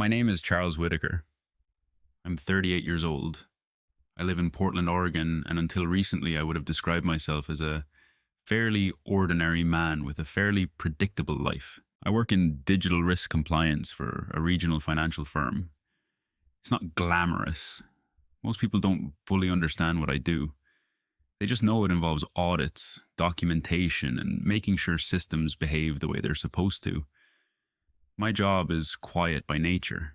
My name is Charles Whitaker. I'm 38 years old. I live in Portland, Oregon, and until recently I would have described myself as a fairly ordinary man with a fairly predictable life. I work in digital risk compliance for a regional financial firm. It's not glamorous. Most people don't fully understand what I do. They just know it involves audits, documentation, and making sure systems behave the way they're supposed to. My job is quiet by nature,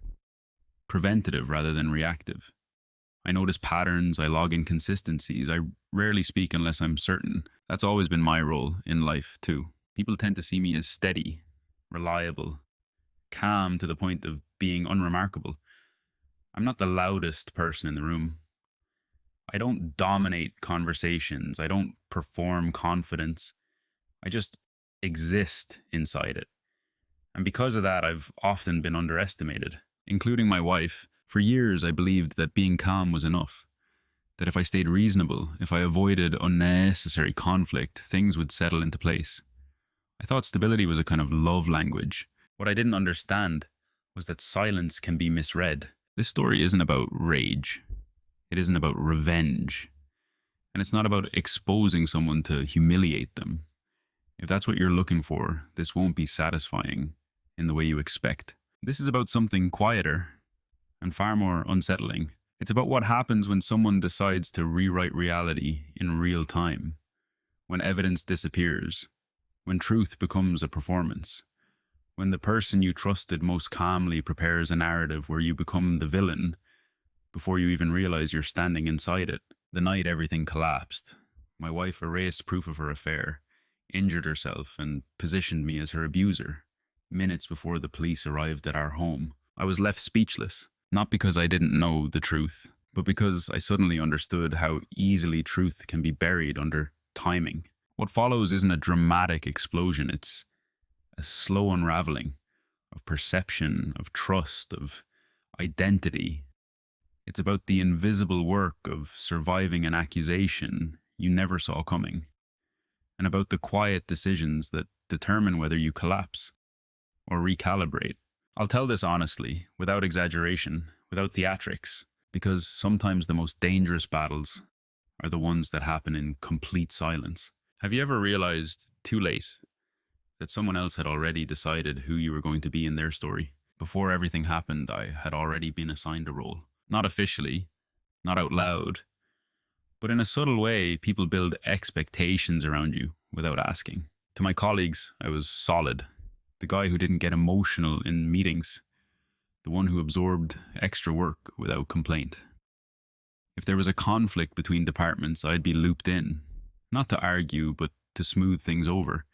preventative rather than reactive. I notice patterns, I log inconsistencies, I rarely speak unless I'm certain. That's always been my role in life, too. People tend to see me as steady, reliable, calm to the point of being unremarkable. I'm not the loudest person in the room. I don't dominate conversations, I don't perform confidence. I just exist inside it. And because of that, I've often been underestimated, including my wife. For years, I believed that being calm was enough. That if I stayed reasonable, if I avoided unnecessary conflict, things would settle into place. I thought stability was a kind of love language. What I didn't understand was that silence can be misread. This story isn't about rage. It isn't about revenge. And it's not about exposing someone to humiliate them. If that's what you're looking for, this won't be satisfying in the way you expect. This is about something quieter and far more unsettling. It's about what happens when someone decides to rewrite reality in real time, when evidence disappears, when truth becomes a performance, when the person you trusted most calmly prepares a narrative where you become the villain before you even realize you're standing inside it. The night everything collapsed, my wife erased proof of her affair, injured herself, and positioned me as her abuser. Minutes before the police arrived at our home, I was left speechless, not because I didn't know the truth, but because I suddenly understood how easily truth can be buried under timing. What follows isn't a dramatic explosion, it's a slow unraveling of perception, of trust, of identity. It's about the invisible work of surviving an accusation you never saw coming, and about the quiet decisions that determine whether you collapse or recalibrate. I'll tell this honestly, without exaggeration, without theatrics, because sometimes the most dangerous battles are the ones that happen in complete silence. Have you ever realized, too late, that someone else had already decided who you were going to be in their story? Before everything happened, I had already been assigned a role. Not officially, not out loud, but in a subtle way, people build expectations around you without asking. To my colleagues, I was solid. The guy who didn't get emotional in meetings. The one who absorbed extra work without complaint. If there was a conflict between departments, I'd be looped in. Not to argue, but to smooth things over.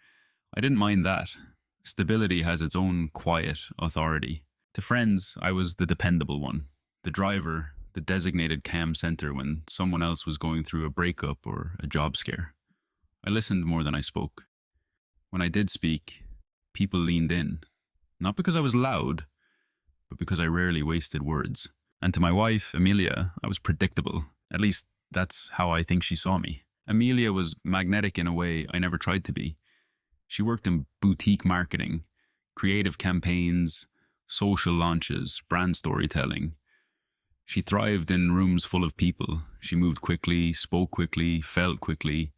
I didn't mind that. Stability has its own quiet authority. To friends, I was the dependable one. The driver, the designated cam center when someone else was going through a breakup or a job scare. I listened more than I spoke. When I did speak, people leaned in. Not because I was loud, but because I rarely wasted words. And to my wife, Amelia, I was predictable. At least that's how I think she saw me. Amelia was magnetic in a way I never tried to be. She worked in boutique marketing, creative campaigns, social launches, brand storytelling. She thrived in rooms full of people. She moved quickly, spoke quickly, felt quickly.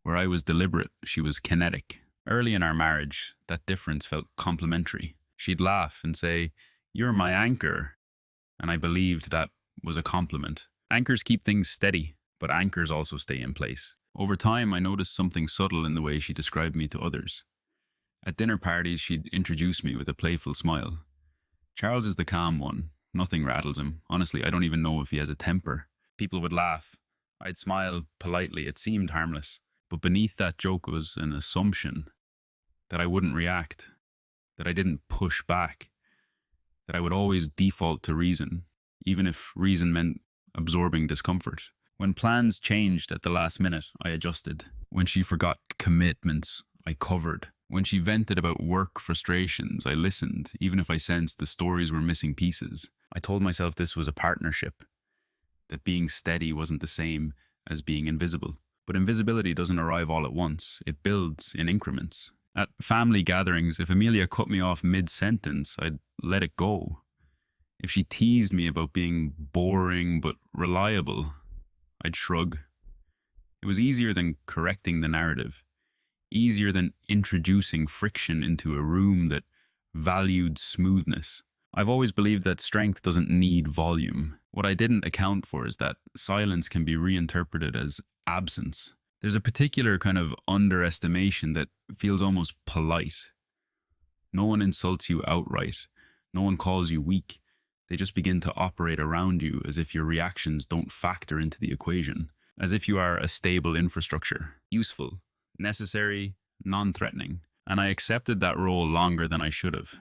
Where I was deliberate, she was kinetic. Early in our marriage, that difference felt complementary. She'd laugh and say, "You're my anchor." And I believed that was a compliment. Anchors keep things steady, but anchors also stay in place. Over time, I noticed something subtle in the way she described me to others. At dinner parties, she'd introduce me with a playful smile. "Charles is the calm one. Nothing rattles him. Honestly, I don't even know if he has a temper." People would laugh. I'd smile politely. It seemed harmless. But beneath that joke was an assumption that I wouldn't react, that I didn't push back, that I would always default to reason, even if reason meant absorbing discomfort. When plans changed at the last minute, I adjusted. When she forgot commitments, I covered. When she vented about work frustrations, I listened, even if I sensed the stories were missing pieces. I told myself this was a partnership, that being steady wasn't the same as being invisible. But invisibility doesn't arrive all at once. It builds in increments. At family gatherings, if Amelia cut me off mid-sentence, I'd let it go. If she teased me about being boring but reliable, I'd shrug. It was easier than correcting the narrative, easier than introducing friction into a room that valued smoothness. I've always believed that strength doesn't need volume. What I didn't account for is that silence can be reinterpreted as absence. There's a particular kind of underestimation that feels almost polite. No one insults you outright. No one calls you weak. They just begin to operate around you as if your reactions don't factor into the equation, as if you are a stable infrastructure, useful, necessary, non-threatening. And I accepted that role longer than I should have.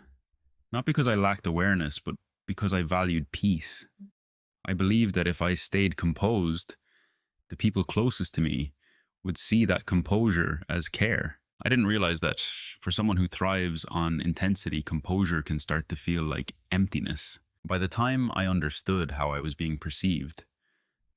Not because I lacked awareness, but because I valued peace. I believed that if I stayed composed, the people closest to me would see that composure as care. I didn't realize that for someone who thrives on intensity, composure can start to feel like emptiness. By the time I understood how I was being perceived,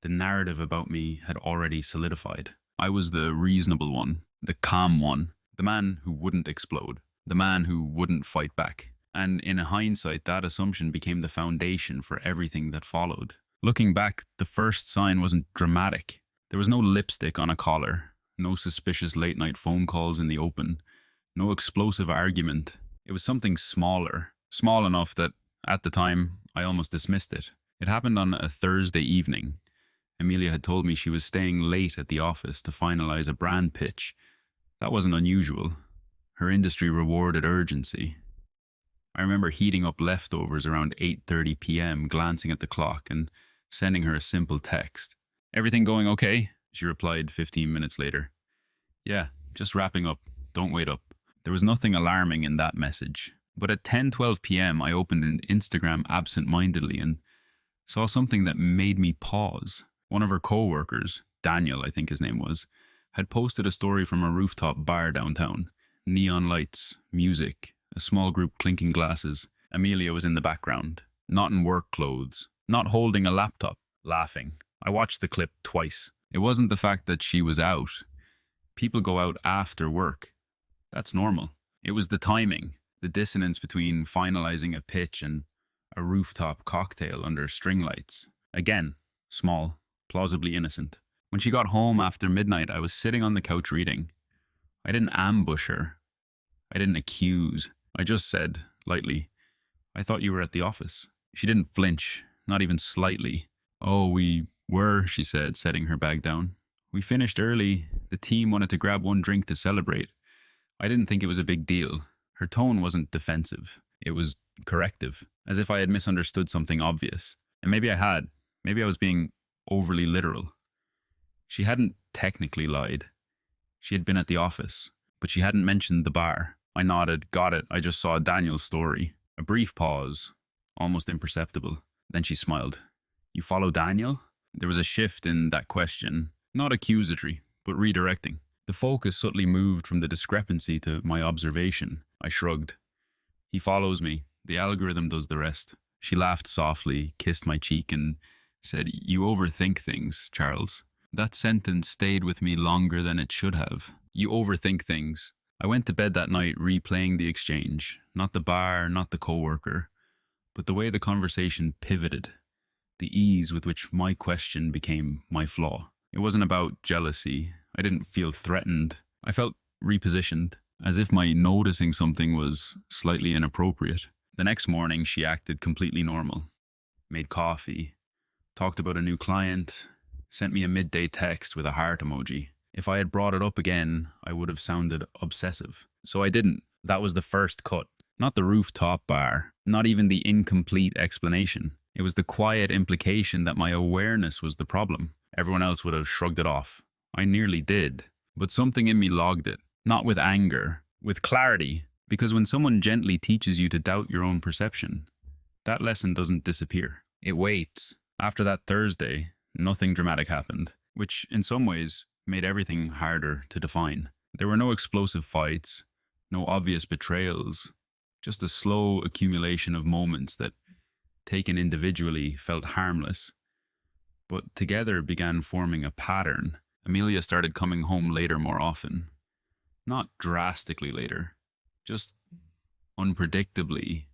the narrative about me had already solidified. I was the reasonable one, the calm one, the man who wouldn't explode, the man who wouldn't fight back. And in hindsight, that assumption became the foundation for everything that followed. Looking back, the first sign wasn't dramatic. There was no lipstick on a collar, no suspicious late-night phone calls in the open, no explosive argument. It was something smaller, small enough that, at the time, I almost dismissed it. It happened on a Thursday evening. Amelia had told me she was staying late at the office to finalize a brand pitch. That wasn't unusual. Her industry rewarded urgency. I remember heating up leftovers around 8:30 p.m., glancing at the clock and sending her a simple text. "Everything going okay?" She replied 15 minutes later. "Yeah, just wrapping up. Don't wait up." There was nothing alarming in that message. But at 10:12 p.m., I opened an Instagram absent-mindedly and saw something that made me pause. One of her co-workers, Daniel, I think his name was, had posted a story from a rooftop bar downtown. Neon lights, music, a small group clinking glasses. Amelia was in the background, not in work clothes, not holding a laptop, laughing. I watched the clip twice. It wasn't the fact that she was out. People go out after work. That's normal. It was the timing, the dissonance between finalizing a pitch and a rooftop cocktail under string lights. Again, small, plausibly innocent. When she got home after midnight, I was sitting on the couch reading. I didn't ambush her. I didn't accuse. I just said, lightly, "I thought you were at the office." She didn't flinch, not even slightly. "Oh, we were," she said, setting her bag down. "We finished early. The team wanted to grab one drink to celebrate. I didn't think it was a big deal." Her tone wasn't defensive. It was corrective, as if I had misunderstood something obvious. And maybe I had. Maybe I was being overly literal. She hadn't technically lied. She had been at the office, but she hadn't mentioned the bar. I nodded. "Got it. I just saw Daniel's story." A brief pause, almost imperceptible. Then she smiled. "You follow Daniel?" There was a shift in that question, not accusatory, but redirecting. The focus subtly moved from the discrepancy to my observation. I shrugged. "He follows me. The algorithm does the rest." She laughed softly, kissed my cheek, and said, "You overthink things, Charles." That sentence stayed with me longer than it should have. You overthink things. I went to bed that night replaying the exchange, not the bar, not the coworker, but the way the conversation pivoted, the ease with which my question became my flaw. It wasn't about jealousy. I didn't feel threatened. I felt repositioned, as if my noticing something was slightly inappropriate. The next morning, she acted completely normal. Made coffee, talked about a new client, sent me a midday text with a heart emoji. If I had brought it up again, I would have sounded obsessive. So I didn't. That was the first cut. Not the rooftop bar, not even the incomplete explanation. It was the quiet implication that my awareness was the problem. Everyone else would have shrugged it off. I nearly did. But something in me logged it. Not with anger, with clarity. Because when someone gently teaches you to doubt your own perception, that lesson doesn't disappear. It waits. After that Thursday, nothing dramatic happened, which in some ways made everything harder to define. There were no explosive fights, no obvious betrayals, just a slow accumulation of moments that, taken individually, felt harmless, but together began forming a pattern. Amelia started coming home later more often. Not drastically later, just unpredictably.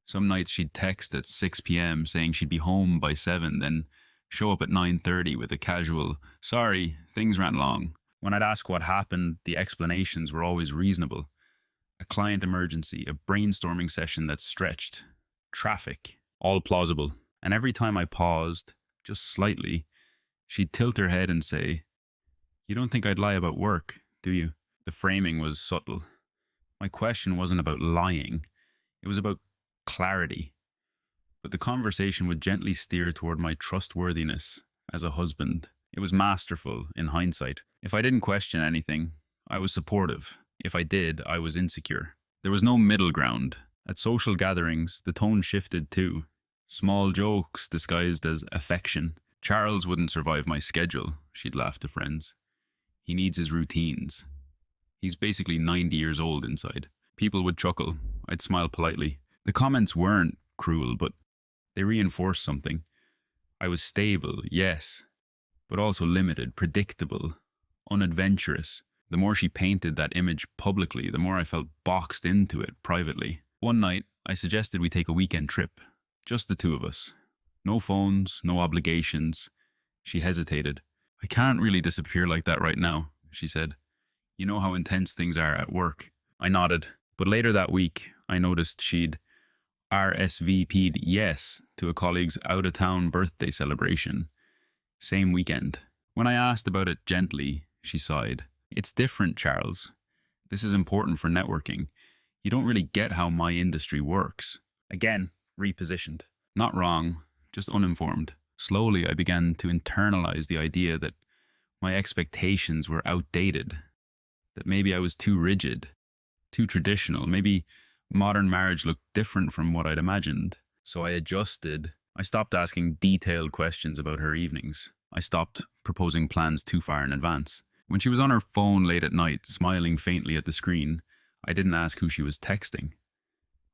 Some nights she'd text at 6 p.m. saying she'd be home by 7, then show up at 9:30 with a casual, "Sorry, things ran long." When I'd ask what happened, the explanations were always reasonable. A client emergency, a brainstorming session that stretched, traffic, all plausible. And every time I paused, just slightly, she'd tilt her head and say, "You don't think I'd lie about work, do you?" The framing was subtle. My question wasn't about lying, it was about clarity. But the conversation would gently steer toward my trustworthiness as a husband. It was masterful in hindsight. If I didn't question anything, I was supportive. If I did, I was insecure. There was no middle ground. At social gatherings, the tone shifted too. Small jokes disguised as affection. "Charles wouldn't survive my schedule," she'd laugh to friends. "He needs his routines. He's basically 90 years old inside." People would chuckle. I'd smile politely. The comments weren't cruel, but they reinforced something. I was stable, yes, but also limited, predictable, unadventurous. The more she painted that image publicly, the more I felt boxed into it privately. One night, I suggested we take a weekend trip. Just the two of us. No phones, no obligations. She hesitated. "I can't really disappear like that right now," she said. "You know how intense things are at work." I nodded. But later that week, I noticed she'd RSVP'd yes to a colleague's out-of-town birthday celebration. Same weekend. When I asked about it gently, she sighed. "It's different, Charles. This is important for networking. You don't really get how my industry works." Again, repositioned. Not wrong, just uninformed. Slowly, I began to internalize the idea that my expectations were outdated, that maybe I was too rigid, too traditional, maybe modern marriage looked different from what I'd imagined. So I adjusted. I stopped asking detailed questions about her evenings. I stopped proposing plans too far in advance. When she was on her phone late at night, smiling faintly at the screen, I didn't ask who she was texting.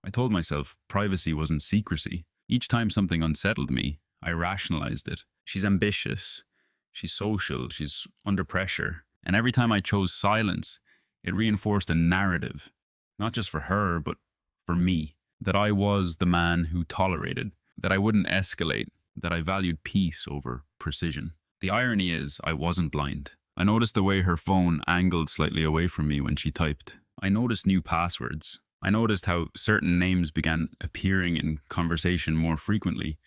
I told myself privacy wasn't secrecy. Each time something unsettled me, I rationalized it. She's ambitious, she's social, she's under pressure. And every time I chose silence, it reinforced a narrative, not just for her, but for me, that I was the man who tolerated, that I wouldn't escalate, that I valued peace over precision. The irony is, I wasn't blind. I noticed the way her phone angled slightly away from me when she typed. I noticed new passwords. I noticed how certain names began appearing in conversation more frequently,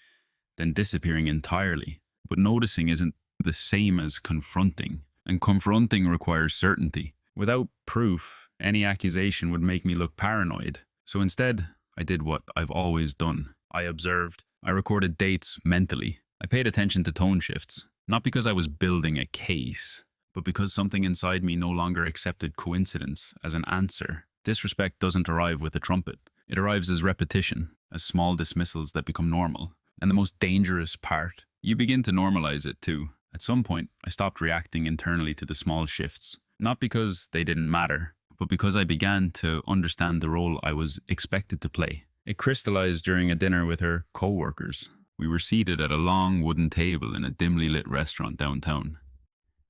then disappearing entirely. But noticing isn't the same as confronting, and confronting requires certainty. Without proof, any accusation would make me look paranoid. So instead, I did what I've always done. I observed. I recorded dates mentally. I paid attention to tone shifts, not because I was building a case, but because something inside me no longer accepted coincidence as an answer. Disrespect doesn't arrive with a trumpet. It arrives as repetition, as small dismissals that become normal. And the most dangerous part, you begin to normalize it too. At some point, I stopped reacting internally to the small shifts. Not because they didn't matter, but because I began to understand the role I was expected to play. It crystallized during a dinner with her co-workers. We were seated at a long wooden table in a dimly lit restaurant downtown.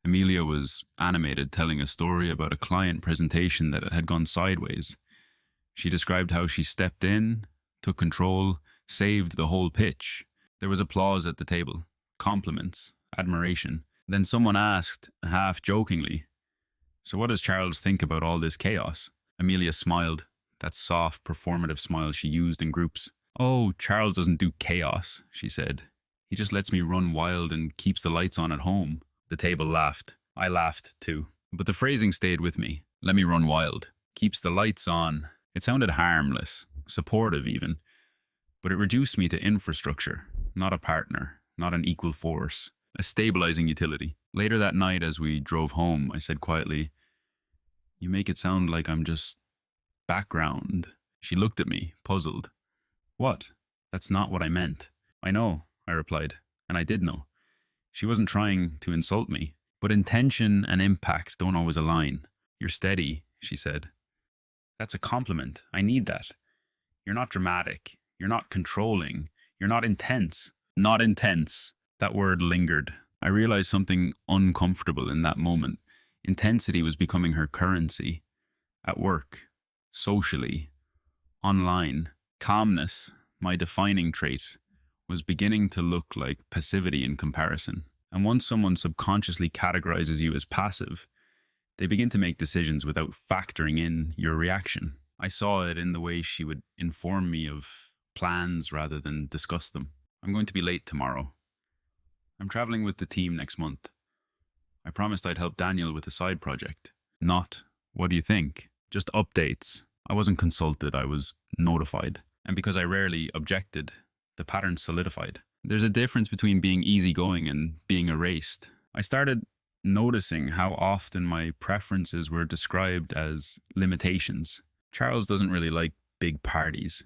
Amelia was animated, telling a story about a client presentation that had gone sideways. She described how she stepped in, took control, saved the whole pitch. There was applause at the table, compliments, admiration. Then someone asked, half jokingly, "So what does Charles think about all this chaos?" Amelia smiled, that soft, performative smile she used in groups. "Oh, Charles doesn't do chaos," she said. "He just lets me run wild and keeps the lights on at home." The table laughed. I laughed too. But the phrasing stayed with me. "Let me run wild. Keeps the lights on." It sounded harmless, supportive even. But it reduced me to infrastructure, not a partner, not an equal force, a stabilizing utility. Later that night as we drove home, I said quietly, "You make it sound like I'm just background." She looked at me, puzzled. "What? That's not what I meant." "I know," I replied, and I did know. She wasn't trying to insult me, but intention and impact don't always align. "You're steady," she said. "That's a compliment. I need that. You're not dramatic. You're not controlling. You're not intense." Not intense. That word lingered. I realized something uncomfortable in that moment. Intensity was becoming her currency. At work, socially, online. Calmness, my defining trait, was beginning to look like passivity in comparison. And once someone subconsciously categorizes you as passive, they begin to make decisions without factoring in your reaction. I saw it in the way she would inform me of plans rather than discuss them. I'm going to be late tomorrow. I'm traveling with the team next month. I promised I'd help Daniel with a side project. Not, what do you think? Just updates. I wasn't consulted, I was notified. And because I rarely objected, the pattern solidified. There's a difference between being easygoing and being erased. I started noticing how often my preferences were described as limitations. Charles doesn't really like big parties.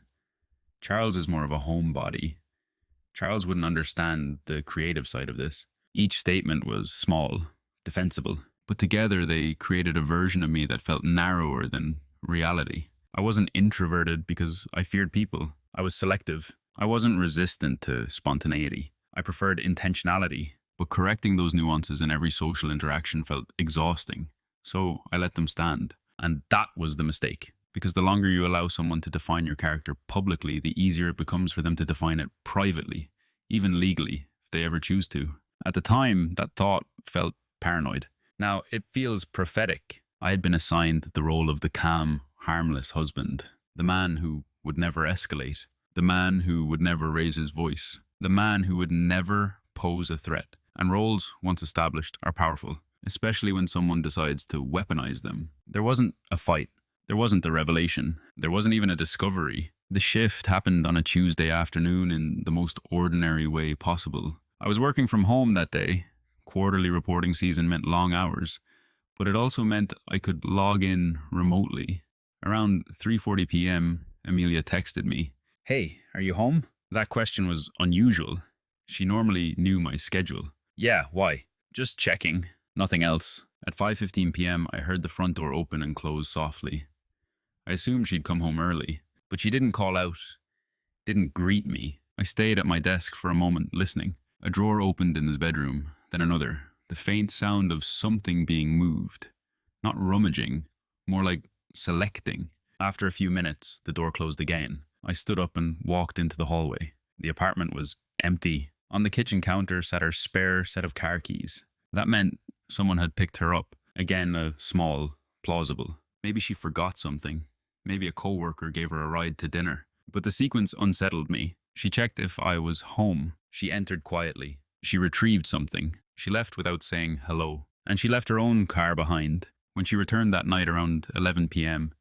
Charles is more of a homebody. Charles wouldn't understand the creative side of this. Each statement was small, defensible, but together they created a version of me that felt narrower than reality. I wasn't introverted because I feared people. I was selective. I wasn't resistant to spontaneity. I preferred intentionality, but correcting those nuances in every social interaction felt exhausting. So I let them stand. And that was the mistake. Because the longer you allow someone to define your character publicly, the easier it becomes for them to define it privately, even legally, if they ever choose to. At the time, that thought felt paranoid. Now, it feels prophetic. I had been assigned the role of the calm, harmless husband, the man who would never escalate, the man who would never raise his voice, the man who would never pose a threat. And roles, once established, are powerful, especially when someone decides to weaponize them. There wasn't a fight. There wasn't a revelation. There wasn't even a discovery. The shift happened on a Tuesday afternoon in the most ordinary way possible. I was working from home that day. Quarterly reporting season meant long hours, but it also meant I could log in remotely. Around 3:40 p.m., Amelia texted me, "Hey, are you home?" That question was unusual. She normally knew my schedule. "Yeah, why?" "Just checking. Nothing else." At 5:15 p.m., I heard the front door open and close softly. I assumed she'd come home early, but she didn't call out, didn't greet me. I stayed at my desk for a moment, listening. A drawer opened in his bedroom, then another. The faint sound of something being moved. Not rummaging, more like selecting. After a few minutes, the door closed again. I stood up and walked into the hallway. The apartment was empty. On the kitchen counter sat her spare set of car keys. That meant someone had picked her up. Again, a small, plausible. Maybe she forgot something. Maybe a coworker gave her a ride to dinner. But the sequence unsettled me. She checked if I was home. She entered quietly. She retrieved something. She left without saying hello. And she left her own car behind. When she returned that night around 11 p.m.,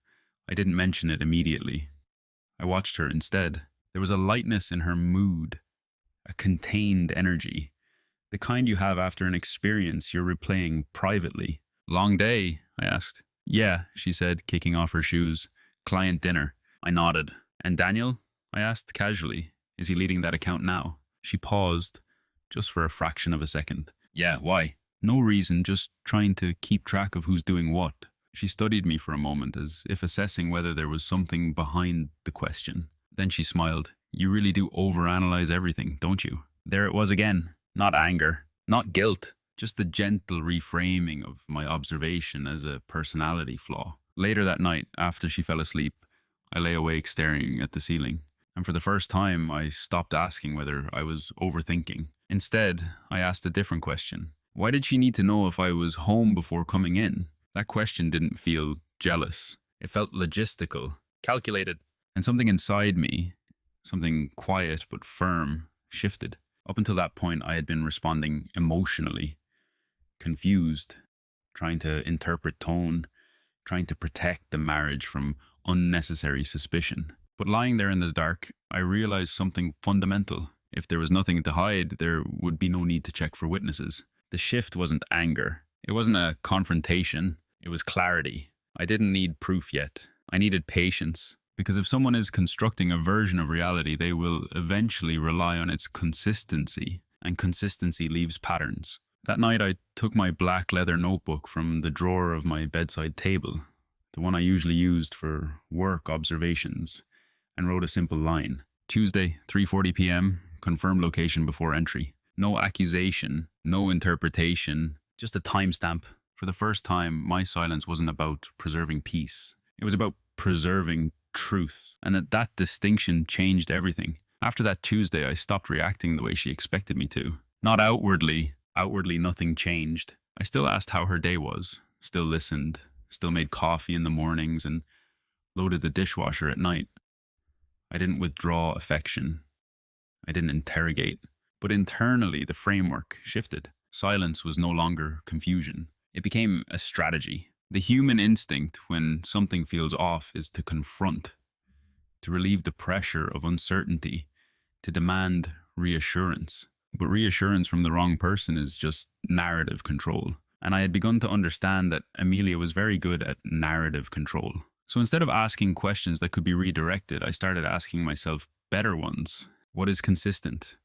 I didn't mention it immediately. I watched her instead. There was a lightness in her mood, a contained energy. The kind you have after an experience you're replaying privately. "Long day?" I asked. "Yeah," she said, kicking off her shoes. "Client dinner." I nodded. "And Daniel?" I asked casually. "Is he leading that account now?" She paused, just for a fraction of a second. "Yeah, why?" "No reason, just trying to keep track of who's doing what." She studied me for a moment, as if assessing whether there was something behind the question. Then she smiled. "You really do overanalyze everything, don't you?" There it was again. Not anger, not guilt, just the gentle reframing of my observation as a personality flaw. Later that night, after she fell asleep, I lay awake staring at the ceiling. And for the first time, I stopped asking whether I was overthinking. Instead, I asked a different question. Why did she need to know if I was home before coming in? That question didn't feel jealous. It felt logistical, calculated. And something inside me, something quiet but firm, shifted. Up until that point, I had been responding emotionally, confused, trying to interpret tone, trying to protect the marriage from unnecessary suspicion. But lying there in the dark, I realized something fundamental. If there was nothing to hide, there would be no need to check for witnesses. The shift wasn't anger. It wasn't a confrontation. It was clarity. I didn't need proof yet. I needed patience. Because if someone is constructing a version of reality, they will eventually rely on its consistency. And consistency leaves patterns. That night, I took my black leather notebook from the drawer of my bedside table, the one I usually used for work observations, and wrote a simple line. Tuesday, 3:40 p.m., confirmed location before entry. No accusation, no interpretation, just a timestamp. For the first time, my silence wasn't about preserving peace. It was about preserving truth. And that distinction changed everything. After that Tuesday, I stopped reacting the way she expected me to. Not outwardly. Outwardly, nothing changed. I still asked how her day was, still listened, still made coffee in the mornings and loaded the dishwasher at night. I didn't withdraw affection. I didn't interrogate. But internally, the framework shifted. Silence was no longer confusion. It became a strategy. The human instinct when something feels off is to confront, to relieve the pressure of uncertainty, to demand reassurance. But reassurance from the wrong person is just narrative control. And I had begun to understand that Amelia was very good at narrative control. So instead of asking questions that could be redirected, I started asking myself better ones. What is consistent?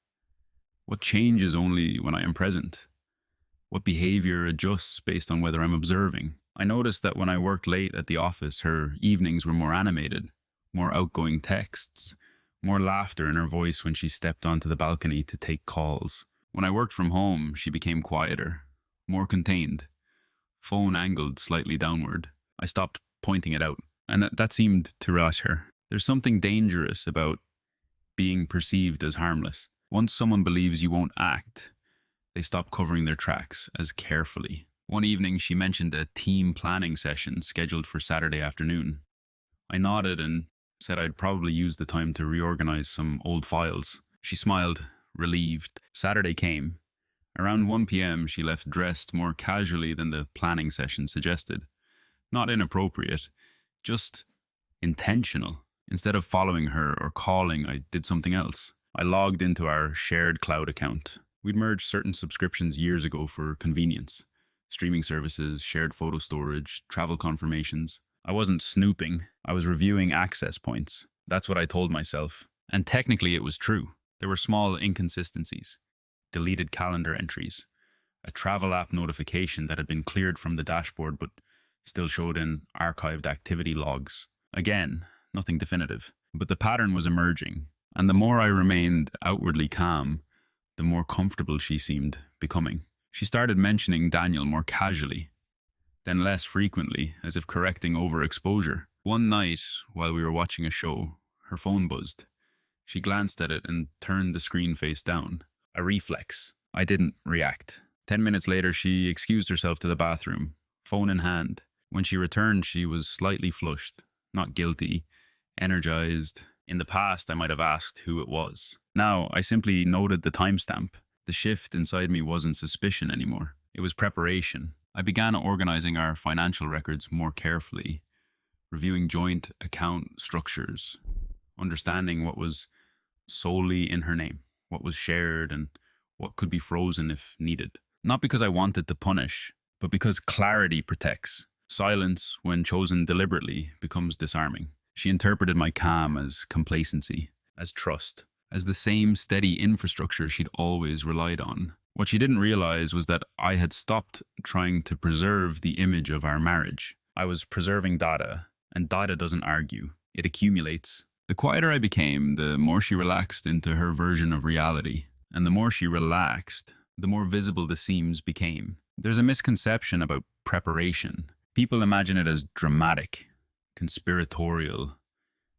What changes only when I am present? What behavior adjusts based on whether I'm observing? I noticed that when I worked late at the office, her evenings were more animated, more outgoing texts, more laughter in her voice when she stepped onto the balcony to take calls. When I worked from home, she became quieter, more contained, phone angled slightly downward. I stopped pointing it out, and that seemed to rush her. There's something dangerous about being perceived as harmless. Once someone believes you won't act, they stop covering their tracks as carefully. One evening, she mentioned a team planning session scheduled for Saturday afternoon. I nodded and said I'd probably use the time to reorganize some old files. She smiled, relieved. Saturday came. Around 1 p.m., she left dressed more casually than the planning session suggested. Not inappropriate, just intentional. Instead of following her or calling, I did something else. I logged into our shared cloud account. We'd merged certain subscriptions years ago for convenience. Streaming services, shared photo storage, travel confirmations. I wasn't snooping. I was reviewing access points. That's what I told myself. And technically it was true. There were small inconsistencies. Deleted calendar entries. A travel app notification that had been cleared from the dashboard but still showed in archived activity logs. Again, nothing definitive. But the pattern was emerging. And the more I remained outwardly calm, the more comfortable she seemed becoming. She started mentioning Daniel more casually, then less frequently, as if correcting overexposure. One night, while we were watching a show, her phone buzzed. She glanced at it and turned the screen face down. A reflex. I didn't react. 10 minutes later, she excused herself to the bathroom, phone in hand. When she returned, she was slightly flushed, not guilty, energized. In the past, I might have asked who it was. Now, I simply noted the timestamp. The shift inside me wasn't suspicion anymore. It was preparation. I began organizing our financial records more carefully, reviewing joint account structures, understanding what was solely in her name, what was shared, and what could be frozen if needed. Not because I wanted to punish, but because clarity protects. Silence, when chosen deliberately, becomes disarming. She interpreted my calm as complacency, as trust, as the same steady infrastructure she'd always relied on. What she didn't realize was that I had stopped trying to preserve the image of our marriage. I was preserving data, and data doesn't argue. It accumulates. The quieter I became, the more she relaxed into her version of reality. And the more she relaxed, the more visible the seams became. There's a misconception about preparation. People imagine it as dramatic, conspiratorial,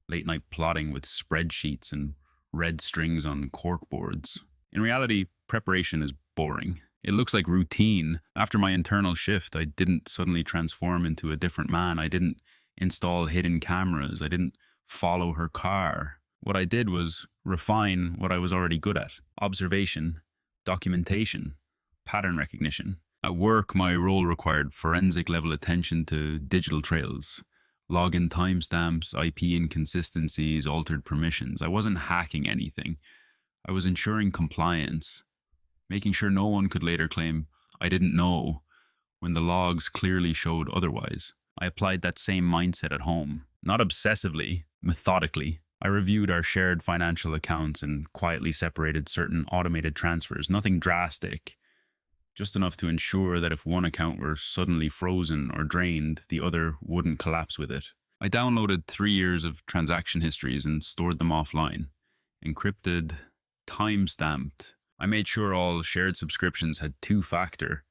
late-night plotting with spreadsheets and red strings on corkboards. In reality, preparation is boring. It looks like routine. After my internal shift, I didn't suddenly transform into a different man. I didn't install hidden cameras. I didn't follow her car. What I did was refine what I was already good at. Observation, documentation, pattern recognition. At work, my role required forensic-level attention to digital trails, login timestamps, IP inconsistencies, altered permissions. I wasn't hacking anything. I was ensuring compliance, making sure no one could later claim I didn't know when the logs clearly showed otherwise. I applied that same mindset at home, not obsessively, methodically. I reviewed our shared financial accounts and quietly separated certain automated transfers. Nothing drastic, just enough to ensure that if one account were suddenly frozen or drained, the other wouldn't collapse with it. I downloaded 3 years of transaction histories and stored them offline, encrypted, time-stamped. I made sure all shared subscriptions had two-factor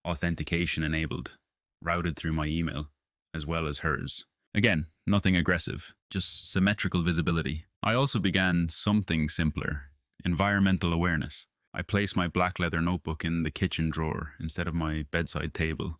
authentication enabled, routed through my email, as well as hers. Again, nothing aggressive, just symmetrical visibility. I also began something simpler: environmental awareness. I placed my black leather notebook in the kitchen drawer instead of my bedside table.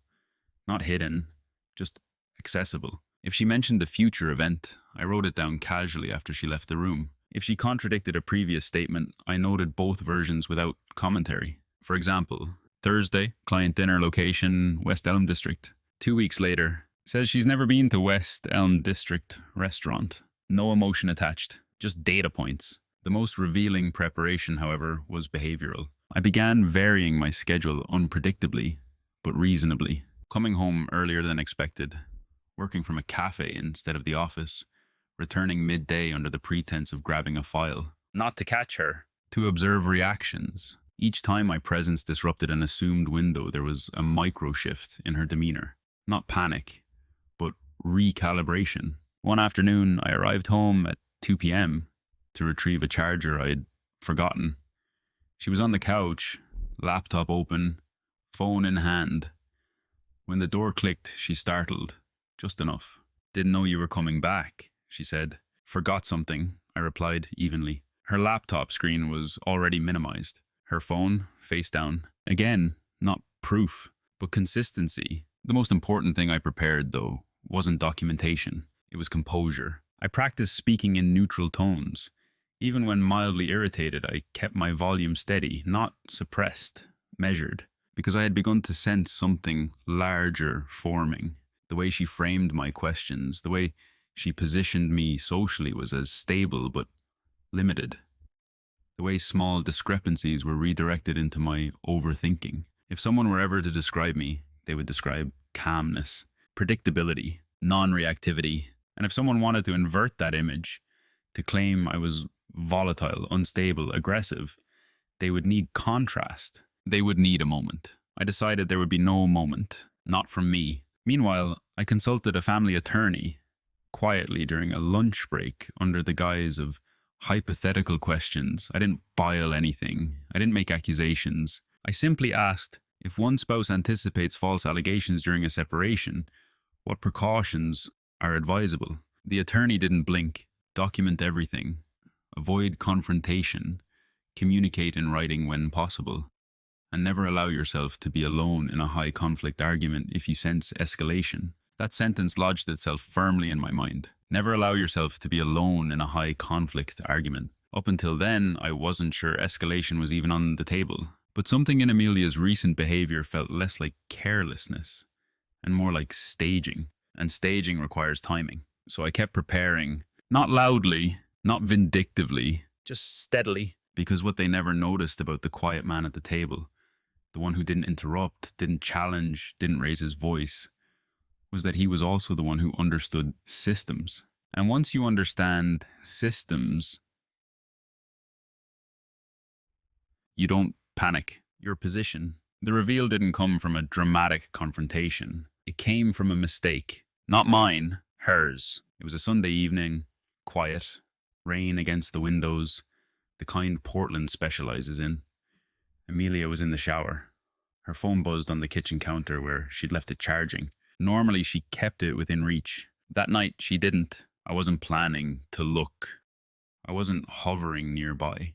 Not hidden, just accessible. If she mentioned a future event, I wrote it down casually after she left the room. If she contradicted a previous statement, I noted both versions without commentary. For example, Thursday, client dinner location, West Elm District. 2 weeks later, says she's never been to West Elm District restaurant. No emotion attached, just data points. The most revealing preparation, however, was behavioral. I began varying my schedule unpredictably, but reasonably. Coming home earlier than expected, working from a cafe instead of the office, returning midday under the pretense of grabbing a file. Not to catch her, to observe reactions. Each time my presence disrupted an assumed window, there was a micro shift in her demeanor. Not panic, but recalibration. One afternoon, I arrived home at 2 p.m. to retrieve a charger I'd forgotten. She was on the couch, laptop open, phone in hand. When the door clicked, she startled, just enough. Didn't know you were coming back, she said. Forgot something, I replied evenly. Her laptop screen was already minimized. Her phone, face down. Again, not proof, but consistency. The most important thing I prepared, though, wasn't documentation. It was composure. I practiced speaking in neutral tones. Even when mildly irritated, I kept my volume steady, not suppressed, measured, because I had begun to sense something larger forming. The way she framed my questions, the way she positioned me socially was as stable but limited. The way small discrepancies were redirected into my overthinking. If someone were ever to describe me, they would describe calmness, predictability, non-reactivity. And if someone wanted to invert that image, to claim I was volatile, unstable, aggressive, they would need contrast. They would need a moment. I decided there would be no moment, not from me. Meanwhile, I consulted a family attorney quietly during a lunch break under the guise of hypothetical questions. I didn't file anything. I didn't make accusations. I simply asked, if one spouse anticipates false allegations during a separation, what precautions are advisable? The attorney didn't blink. Document everything. Avoid confrontation. Communicate in writing when possible. And never allow yourself to be alone in a high conflict argument if you sense escalation. That sentence lodged itself firmly in my mind. Never allow yourself to be alone in a high conflict argument. Up until then, I wasn't sure escalation was even on the table. But something in Amelia's recent behavior felt less like carelessness and more like staging. And staging requires timing. So I kept preparing, not loudly, not vindictively, just steadily. Because what they never noticed about the quiet man at the table, the one who didn't interrupt, didn't challenge, didn't raise his voice, was that he was also the one who understood systems. And once you understand systems, you don't panic. Your position. The reveal didn't come from a dramatic confrontation. It came from a mistake. Not mine, hers. It was a Sunday evening, quiet, rain against the windows, the kind Portland specializes in. Amelia was in the shower. Her phone buzzed on the kitchen counter where she'd left it charging. Normally, she kept it within reach. That night, she didn't. I wasn't planning to look. I wasn't hovering nearby.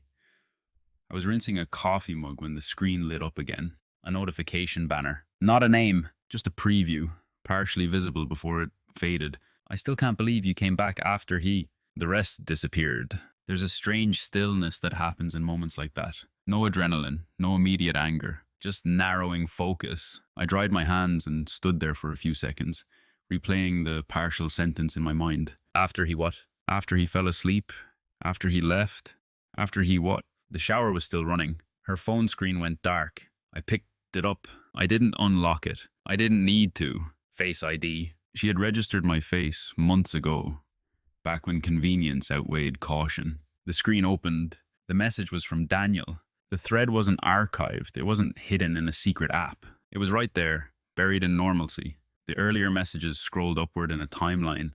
I was rinsing a coffee mug when the screen lit up again. A notification banner. Not a name, just a preview, partially visible before it faded. I still can't believe you came back after he... The rest disappeared. There's a strange stillness that happens in moments like that. No adrenaline, no immediate anger, just narrowing focus. I dried my hands and stood there for a few seconds, replaying the partial sentence in my mind. After he what? After he fell asleep? After he left? After he what? The shower was still running. Her phone screen went dark. I picked it up. I didn't unlock it. I didn't need to. Face ID. She had registered my face months ago, back when convenience outweighed caution. The screen opened. The message was from Daniel. The thread wasn't archived. It wasn't hidden in a secret app. It was right there, buried in normalcy. The earlier messages scrolled upward in a timeline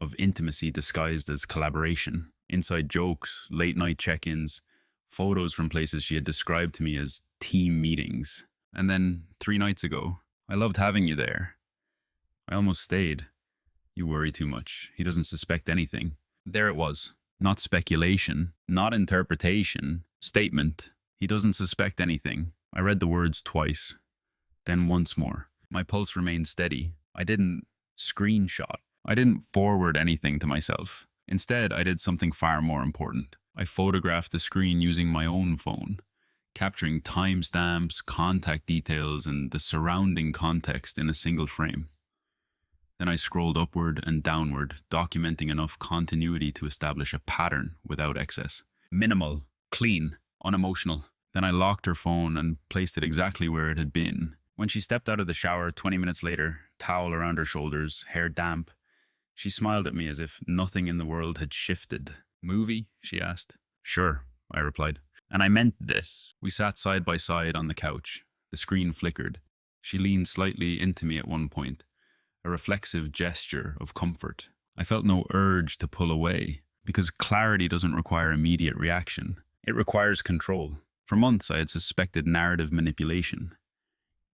of intimacy disguised as collaboration. Inside jokes, late-night check-ins, photos from places she had described to me as team meetings. And then 3 nights ago, I loved having you there. I almost stayed. You worry too much. He doesn't suspect anything. There it was. not speculation, not interpretation, statement. He doesn't suspect anything. I read the words twice, then once more. My pulse remained steady. I didn't screenshot. I didn't forward anything to myself. Instead, I did something far more important. I photographed the screen using my own phone, capturing timestamps, contact details, and the surrounding context in a single frame. Then I scrolled upward and downward, documenting enough continuity to establish a pattern without excess. Minimal, clean, unemotional. Then I locked her phone and placed it exactly where it had been. When she stepped out of the shower 20 minutes later, towel around her shoulders, hair damp, she smiled at me as if nothing in the world had shifted. Movie? She asked. Sure, I replied. And I meant this. We sat side by side on the couch. The screen flickered. She leaned slightly into me at one point, a reflexive gesture of comfort. I felt no urge to pull away, because clarity doesn't require immediate reaction. It requires control. For months, I had suspected narrative manipulation,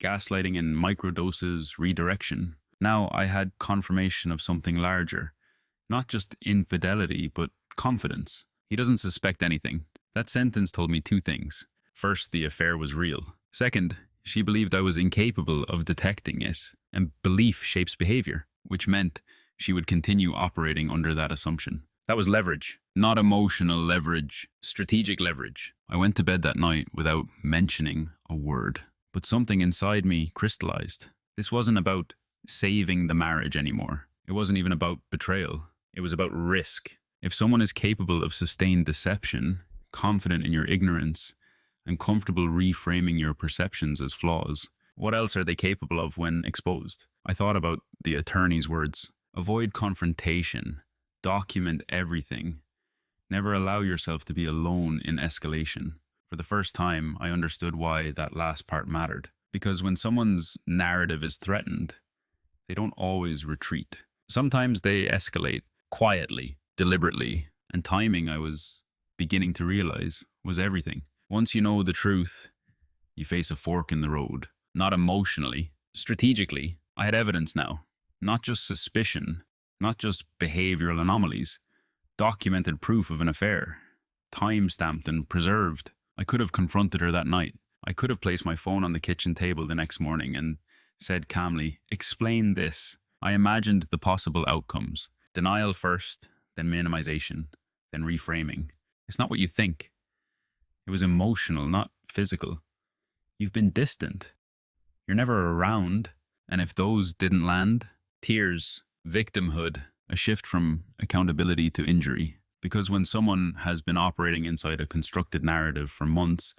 gaslighting in microdoses, redirection. Now I had confirmation of something larger. Not just infidelity, but confidence. He doesn't suspect anything. That sentence told me two things. First, the affair was real. Second, she believed I was incapable of detecting it, and belief shapes behavior, which meant she would continue operating under that assumption. That was leverage, not emotional leverage, strategic leverage. I went to bed that night without mentioning a word, but something inside me crystallized. This wasn't about saving the marriage anymore. It wasn't even about betrayal. It was about risk. If someone is capable of sustained deception, confident in your ignorance, and comfortable reframing your perceptions as flaws, what else are they capable of when exposed? I thought about the attorney's words. Avoid confrontation. Document everything. Never allow yourself to be alone in escalation. For the first time, I understood why that last part mattered. Because when someone's narrative is threatened, they don't always retreat. Sometimes they escalate quietly, deliberately, and timing, I was beginning to realize, was everything. Once you know the truth, you face a fork in the road. Not emotionally, strategically. I had evidence now. Not just suspicion, not just behavioral anomalies. Documented proof of an affair. Time-stamped and preserved. I could have confronted her that night. I could have placed my phone on the kitchen table the next morning and said calmly, "Explain this." I imagined the possible outcomes. Denial first, then minimization, then reframing. It's not what you think. It was emotional, not physical. You've been distant. You're never around. And if those didn't land, tears, victimhood, a shift from accountability to injury. Because when someone has been operating inside a constructed narrative for months,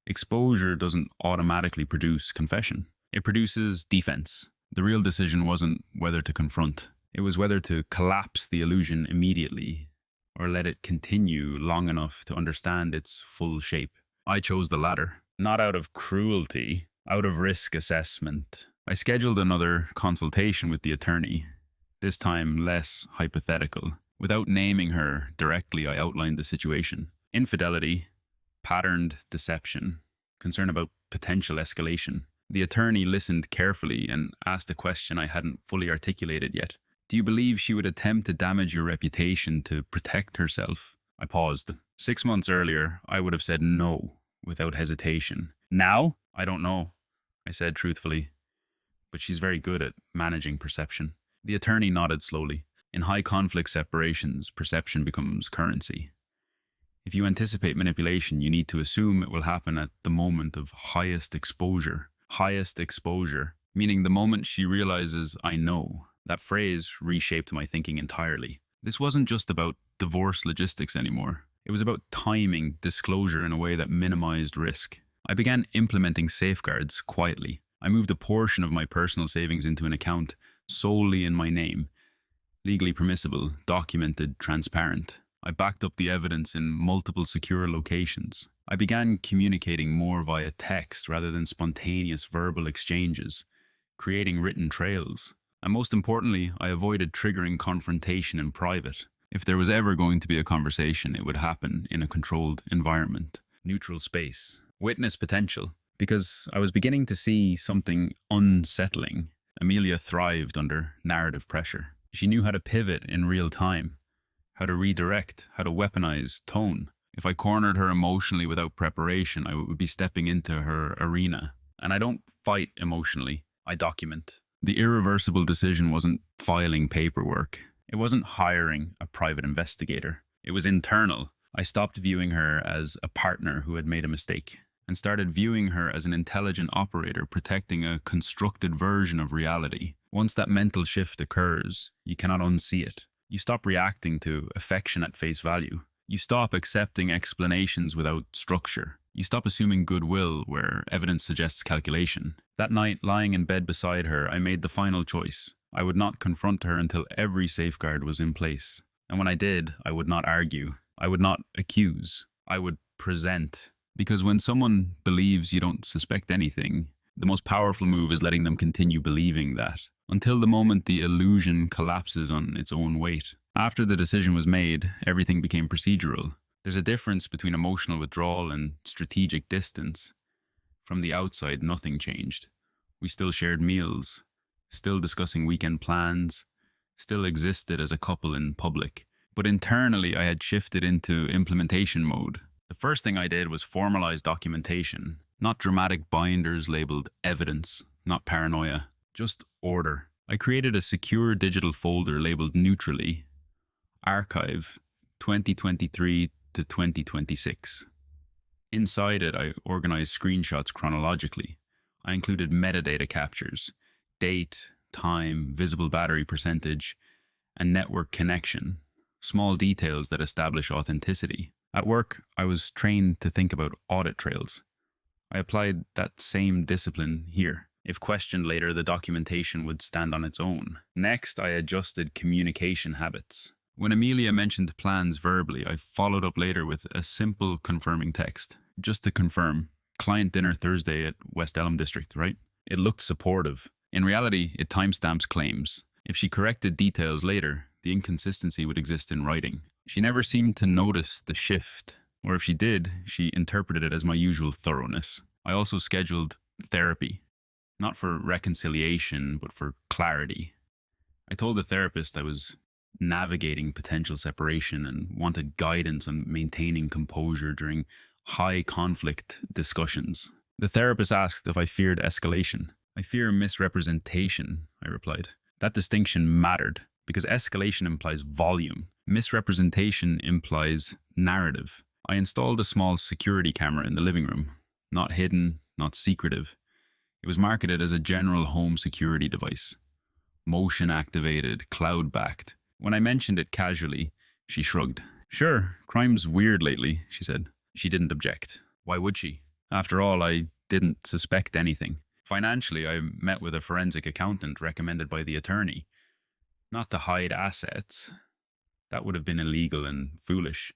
exposure doesn't automatically produce confession. It produces defense. The real decision wasn't whether to confront. It was whether to collapse the illusion immediately or let it continue long enough to understand its full shape. I chose the latter, not out of cruelty, out of risk assessment. I scheduled another consultation with the attorney, this time less hypothetical. Without naming her directly, I outlined the situation. Infidelity, patterned deception, concern about potential escalation. The attorney listened carefully and asked a question I hadn't fully articulated yet. Do you believe she would attempt to damage your reputation to protect herself? I paused. 6 months earlier, I would have said no without hesitation. Now? I don't know, I said truthfully. But she's very good at managing perception. The attorney nodded slowly. In high conflict separations, perception becomes currency. If you anticipate manipulation, you need to assume it will happen at the moment of highest exposure. Highest exposure, meaning the moment she realizes I know. That phrase reshaped my thinking entirely. This wasn't just about divorce logistics anymore. It was about timing disclosure in a way that minimized risk. I began implementing safeguards quietly. I moved a portion of my personal savings into an account solely in my name. Legally permissible, documented, transparent. I backed up the evidence in multiple secure locations. I began communicating more via text rather than spontaneous verbal exchanges, creating written trails. And most importantly, I avoided triggering confrontation in private. If there was ever going to be a conversation, it would happen in a controlled environment. Neutral space. Witness potential. Because I was beginning to see something unsettling. Amelia thrived under narrative pressure. She knew how to pivot in real time. how to redirect, how to weaponize tone. If I cornered her emotionally without preparation, I would be stepping into her arena. And I don't fight emotionally, I document. The irreversible decision wasn't filing paperwork. It wasn't hiring a private investigator. It was internal. I stopped viewing her as a partner who had made a mistake and started viewing her as an intelligent operator protecting a constructed version of reality. Once that mental shift occurs, you cannot unsee it. You stop reacting to affection at face value. You stop accepting explanations without structure. You stop assuming goodwill where evidence suggests calculation. That night, lying in bed beside her, I made the final choice. I would not confront her until every safeguard was in place. And when I did, I would not argue. I would not accuse. I would present. Because when someone believes you don't suspect anything, the most powerful move is letting them continue believing that, until the moment the illusion collapses on its own weight. After the decision was made, everything became procedural. There's a difference between emotional withdrawal and strategic distance. From the outside, nothing changed. We still shared meals, still discussing weekend plans, still existed as a couple in public. But internally, I had shifted into implementation mode. The first thing I did was formalize documentation, not dramatic binders labeled evidence, not paranoia, just order. I created a secure digital folder labeled neutrally, Archive 2023 to 2026. Inside it, I organized screenshots chronologically. I included metadata captures, date, time, visible battery percentage, and network connection, small details that establish authenticity. At work, I was trained to think about audit trails. I applied that same discipline here. If questioned later, the documentation would stand on its own. Next, I adjusted communication habits. When Amelia mentioned plans verbally, I followed up later with a simple confirming text. Just to confirm, client dinner Thursday at West Elm District, right? It looked supportive. In reality, it timestamps claims. If she corrected details later, the inconsistency would exist in writing. She never seemed to notice the shift, or if she did, she interpreted it as my usual thoroughness. I also scheduled therapy, not for reconciliation, but for clarity. I told the therapist I was navigating potential separation and wanted guidance on maintaining composure during high conflict discussions. The therapist asked if I feared escalation. I fear misrepresentation, I replied. That distinction mattered because escalation implies volume. Misrepresentation implies narrative. I installed a small security camera in the living room. Not hidden, not secretive. It was marketed as a general home security device. Motion activated, cloud backed. When I mentioned it casually, she shrugged. Sure, crime's weird lately, she said. She didn't object. Why would she? After all, I didn't suspect anything. Financially, I met with a forensic accountant recommended by the attorney. Not to hide assets. That would have been illegal and foolish.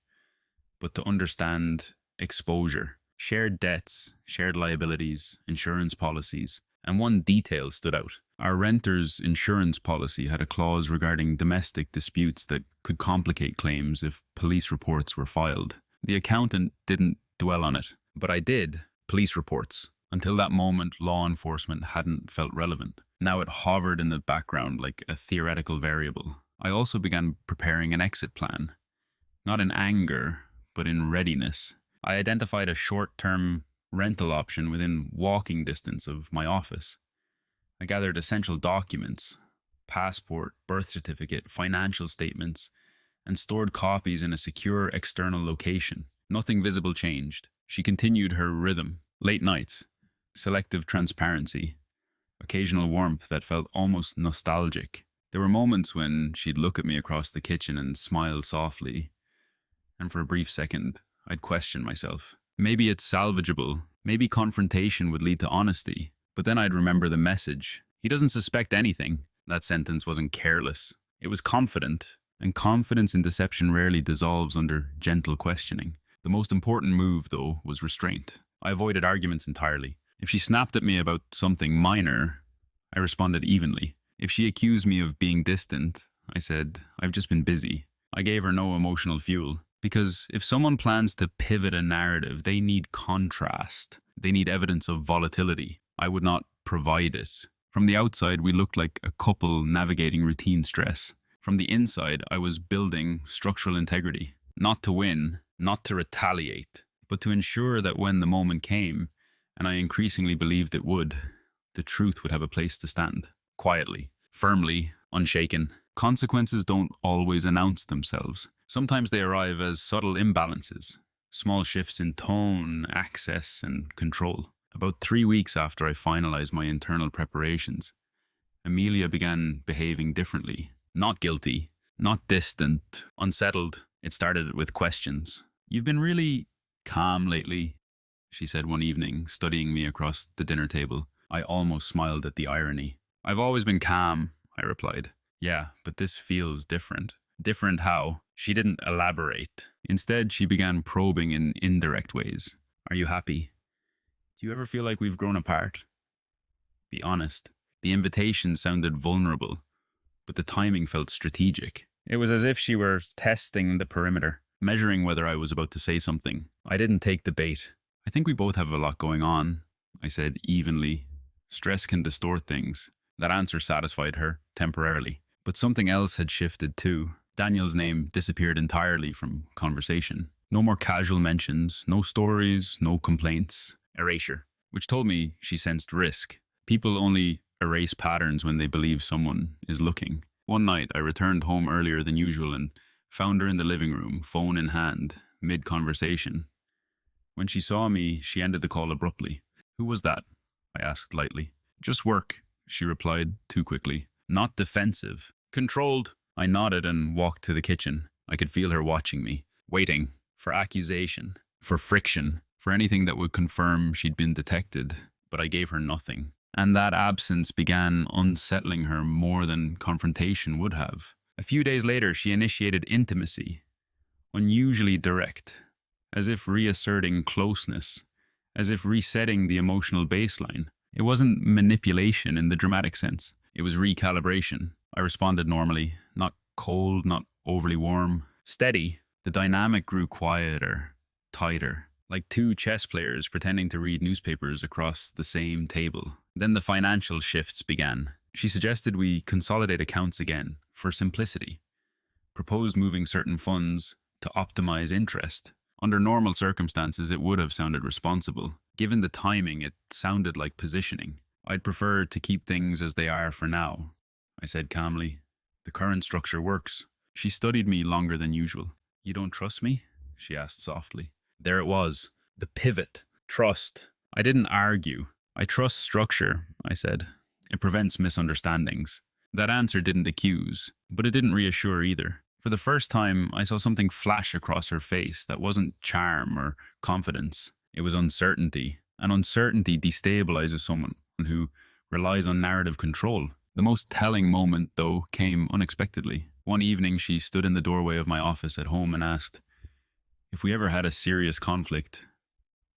But to understand exposure. Shared debts, shared liabilities, insurance policies. And one detail stood out. Our renter's insurance policy had a clause regarding domestic disputes that could complicate claims if police reports were filed. The accountant didn't dwell on it, but I did. Police reports. Until that moment, law enforcement hadn't felt relevant. Now it hovered in the background like a theoretical variable. I also began preparing an exit plan. Not in anger, but in readiness. I identified a short-term rental option within walking distance of my office. I gathered essential documents, passport, birth certificate, financial statements, and stored copies in a secure external location. Nothing visible changed. She continued her rhythm. Late nights, selective transparency, occasional warmth that felt almost nostalgic. There were moments when she'd look at me across the kitchen and smile softly, and for a brief second, I'd question myself. Maybe it's salvageable. Maybe confrontation would lead to honesty. But then I'd remember the message. He doesn't suspect anything. That sentence wasn't careless. It was confident. And confidence in deception rarely dissolves under gentle questioning. The most important move, though, was restraint. I avoided arguments entirely. If she snapped at me about something minor, I responded evenly. If she accused me of being distant, I said, I've just been busy. I gave her no emotional fuel. Because if someone plans to pivot a narrative, they need contrast. They need evidence of volatility. I would not provide it. From the outside, we looked like a couple navigating routine stress. From the inside, I was building structural integrity, not to win, not to retaliate, but to ensure that when the moment came, and I increasingly believed it would, the truth would have a place to stand. Quietly, firmly, unshaken. Consequences don't always announce themselves. Sometimes they arrive as subtle imbalances, small shifts in tone, access, and control. About 3 weeks after I finalized my internal preparations, Amelia began behaving differently. Not guilty, not distant, unsettled. It started with questions. "You've been really calm lately," she said one evening, studying me across the dinner table. I almost smiled at the irony. "I've always been calm," I replied. "Yeah, but this feels different." Different how? She didn't elaborate. Instead, she began probing in indirect ways. "Are you happy? Do you ever feel like we've grown apart? Be honest." The invitation sounded vulnerable, but the timing felt strategic. It was as if she were testing the perimeter, measuring whether I was about to say something. I didn't take the bait. "I think we both have a lot going on," I said evenly. "Stress can distort things." That answer satisfied her, temporarily. But something else had shifted too. Daniel's name disappeared entirely from conversation. No more casual mentions, no stories, no complaints. Erasure. Which told me she sensed risk. People only erase patterns when they believe someone is looking. One night, I returned home earlier than usual and found her in the living room, phone in hand, mid-conversation. When she saw me, she ended the call abruptly. "Who was that?" I asked lightly. "Just work," she replied too quickly. Not defensive. Controlled. I nodded and walked to the kitchen. I could feel her watching me, waiting for accusation, for friction, for anything that would confirm she'd been detected. But I gave her nothing. And that absence began unsettling her more than confrontation would have. A few days later, she initiated intimacy, unusually direct, as if reasserting closeness, as if resetting the emotional baseline. It wasn't manipulation in the dramatic sense. It was recalibration. I responded normally, not cold, not overly warm, steady. The dynamic grew quieter, tighter, like two chess players pretending to read newspapers across the same table. Then the financial shifts began. She suggested we consolidate accounts again, for simplicity. Proposed moving certain funds to optimize interest. Under normal circumstances, it would have sounded responsible. Given the timing, it sounded like positioning. "I'd prefer to keep things as they are for now," I said calmly. "The current structure works." She studied me longer than usual. "You don't trust me?" she asked softly. There it was. The pivot. Trust. I didn't argue. "I trust structure," I said. "It prevents misunderstandings." That answer didn't accuse, but it didn't reassure either. For the first time, I saw something flash across her face that wasn't charm or confidence. It was uncertainty. And uncertainty destabilizes someone who relies on narrative control. The most telling moment, though, came unexpectedly. One evening, she stood in the doorway of my office at home and asked, "If we ever had a serious conflict,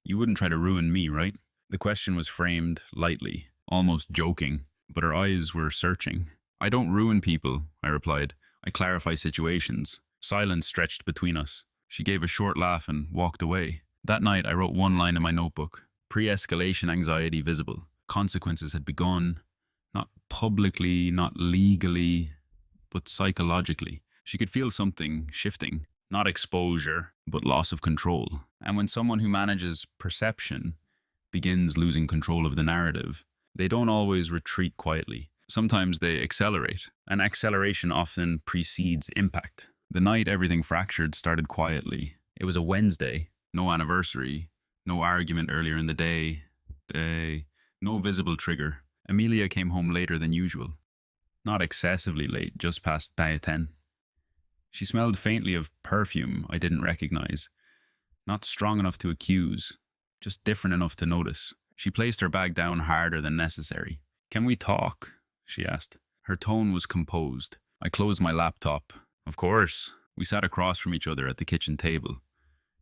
you wouldn't try to ruin me, right?" The question was framed lightly, almost joking, but her eyes were searching. "I don't ruin people," I replied. "I clarify situations." Silence stretched between us. She gave a short laugh and walked away. That night, I wrote one line in my notebook. Pre-escalation anxiety visible. Consequences had begun. Not publicly, not legally, but psychologically. She could feel something shifting. Not exposure, but loss of control. And when someone who manages perception begins losing control of the narrative, they don't always retreat quietly. Sometimes they accelerate, and acceleration often precedes impact. The night everything fractured started quietly. It was a Wednesday, no anniversary, no argument earlier in the day, no visible trigger. Amelia came home later than usual. Not excessively late, just past 10. She smelled faintly of perfume I didn't recognize. Not strong enough to accuse, just different enough to notice. She placed her bag down harder than necessary. "Can we talk?" she asked. Her tone was composed. I closed my laptop. "Of course." We sat across from each other at the kitchen table.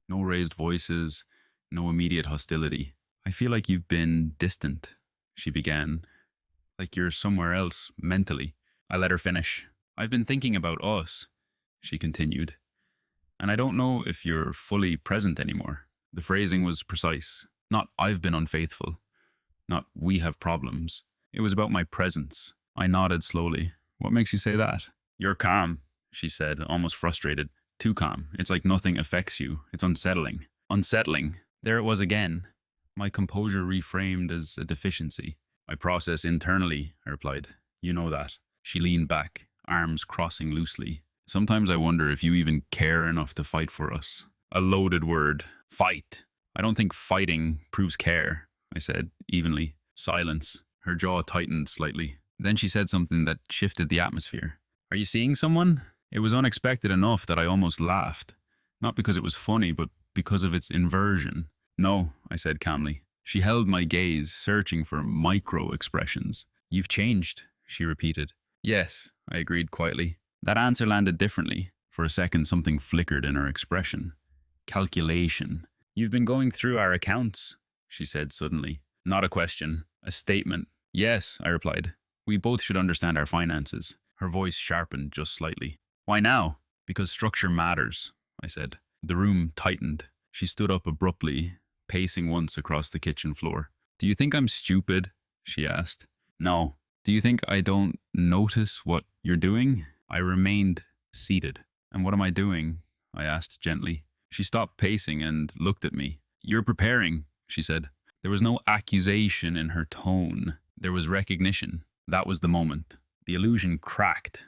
No raised voices, no immediate hostility. "I feel like you've been distant," she began. "Like you're somewhere else, mentally." I let her finish. "I've been thinking about us," she continued. "And I don't know if you're fully present anymore." The phrasing was precise. Not "I've been unfaithful," not "we have problems." It was about my presence. I nodded slowly. "What makes you say that?" You're calm, she said, almost frustrated. Too calm. It's like nothing affects you. It's unsettling. Unsettling. There it was again. My composure reframed as a deficiency. I process internally, I replied. You know that. She leaned back, arms crossing loosely. Sometimes I wonder if you even care enough to fight for us. A loaded word. Fight. I don't think fighting proves care, I said, evenly. Silence. Her jaw tightened slightly. Then she said something that shifted the atmosphere. Are you seeing someone? It was unexpected enough that I almost laughed. Not because it was funny, but because of its inversion. No, I said calmly. She held my gaze, searching for micro-expressions. You've changed, she repeated. Yes, I agreed quietly. That answer landed differently. For a second, something flickered in her expression. Calculation. You've been going through our accounts, she said suddenly. Not a question, a statement. Yes, I replied. We both should understand our finances. Her voice sharpened just slightly. Why now? Because structure matters, I said. The room tightened. She stood up abruptly, pacing once across the kitchen floor. Do you think I'm stupid? She asked. No. Do you think I don't notice what you're doing? I remained seated. And what am I doing? I asked gently. She stopped pacing and looked at me. You're preparing, she said. There was no accusation in her tone. There was recognition. That was the moment. The illusion cracked.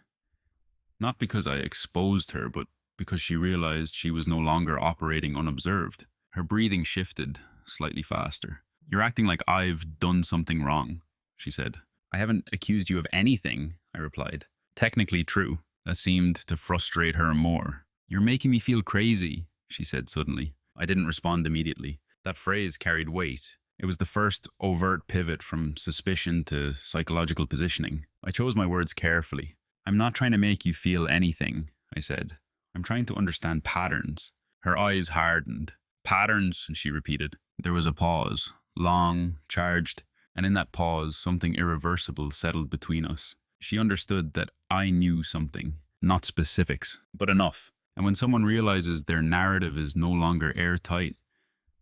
Not because I exposed her, but because she realized she was no longer operating unobserved. Her breathing shifted, slightly faster. You're acting like I've done something wrong, she said. I haven't accused you of anything, I replied. Technically true. That seemed to frustrate her more. You're making me feel crazy, she said suddenly. I didn't respond immediately. That phrase carried weight. It was the first overt pivot from suspicion to psychological positioning. I chose my words carefully. I'm not trying to make you feel anything, I said. I'm trying to understand patterns. Her eyes hardened. Patterns, she repeated. There was a pause, long, charged, and in that pause, something irreversible settled between us. She understood that I knew something, not specifics, but enough. And when someone realizes their narrative is no longer airtight,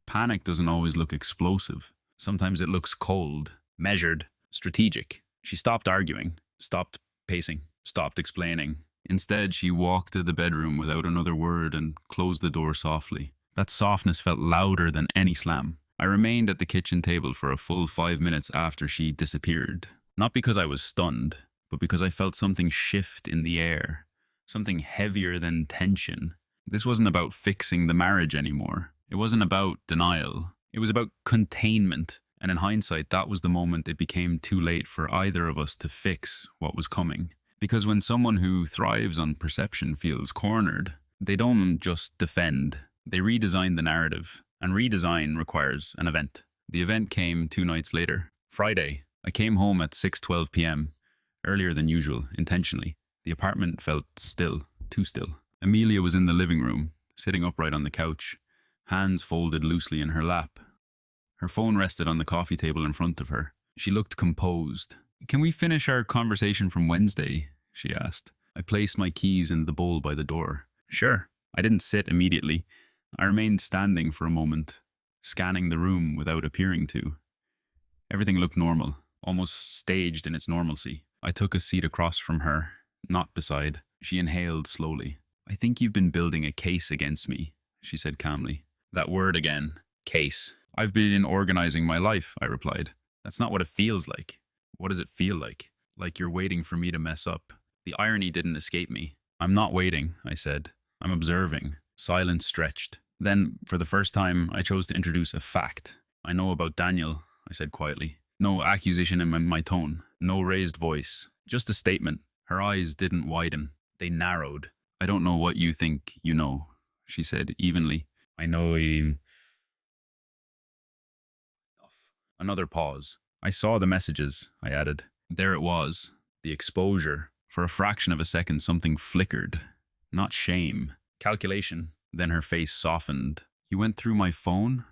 panic doesn't always look explosive. Sometimes it looks cold, measured, strategic. She stopped arguing, stopped pacing, stopped explaining. Instead, she walked to the bedroom without another word and closed the door softly. That softness felt louder than any slam. I remained at the kitchen table for a full 5 minutes after she disappeared. Not because I was stunned, but because I felt something shift in the air. Something heavier than tension. This wasn't about fixing the marriage anymore. It wasn't about denial. It was about containment. And in hindsight, that was the moment it became too late for either of us to fix what was coming. Because when someone who thrives on perception feels cornered, they don't just defend. They redesign the narrative. And redesign requires an event. The event came 2 nights later. Friday. I came home at 6:12 p.m. Earlier than usual, intentionally. The apartment felt still, too still. Amelia was in the living room, sitting upright on the couch, hands folded loosely in her lap. Her phone rested on the coffee table in front of her. She looked composed. Can we finish our conversation from Wednesday? She asked. I placed my keys in the bowl by the door. Sure. I didn't sit immediately. I remained standing for a moment, scanning the room without appearing to. Everything looked normal, almost staged in its normalcy. I took a seat across from her, not beside. She inhaled slowly. I think you've been building a case against me, she said calmly. That word again. Case. I've been organizing my life, I replied. That's not what it feels like. What does it feel like? Like you're waiting for me to mess up. The irony didn't escape me. I'm not waiting, I said. I'm observing. Silence stretched. Then, for the first time, I chose to introduce a fact. I know about Daniel, I said quietly. No accusation in my tone. No raised voice. Just a statement. Her eyes didn't widen. They narrowed. I don't know what you think you know, she said evenly. I know you... Another pause. I saw the messages, I added. There it was. The exposure. For a fraction of a second, something flickered. Not shame. Calculation. Then her face softened. You went through my phone?